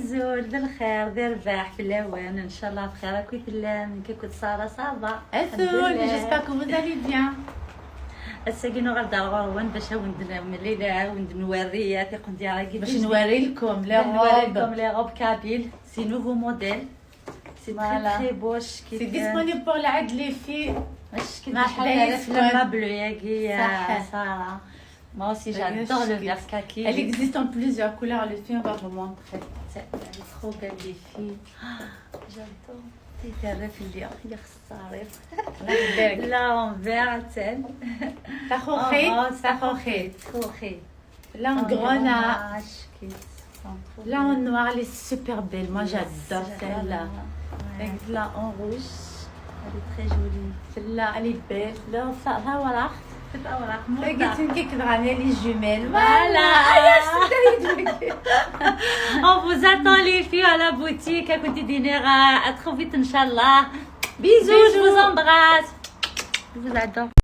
زول بالخير دير باح في الاوان ان شاء الله بخير. راكي تلام كي كنت ساره صافا Azul, j'espère que vous allez bien. الساكينو غدا غوان باش وندنا من الليله وند نوريها كيقول لي راكي باش نوري لكم لي نوريكم روب. لي روب كابيل سي نوفو موديل سي Voilà. تري بوش سي disponible pour العيد لي في مش كي مرحبا بحال يسكن. لما بلو ياكي صح. ساره. Moi aussi j'adore le vert kaki. Elle existe en plusieurs couleurs, les filles, on va vous montrer. Elle est trop belle les filles. J'adore. تعرف اليوم يا خساره. لا en vert تن. Ça خيط. Là en Oh, gros là. là. Là en noir, elle est super belle. Moi j'adore celle-là. Là en rouge. Elle est très jolie. Celle-là, elle est belle. Là, ça voilà. تتأوراق قلت لك كتغني لي جمال. Voilà. Voilà. On vous attend les filles à la boutique à côté d'Inera. À trop vite, Inch'Allah. Bisous, je vous embrasse. Je vous adore.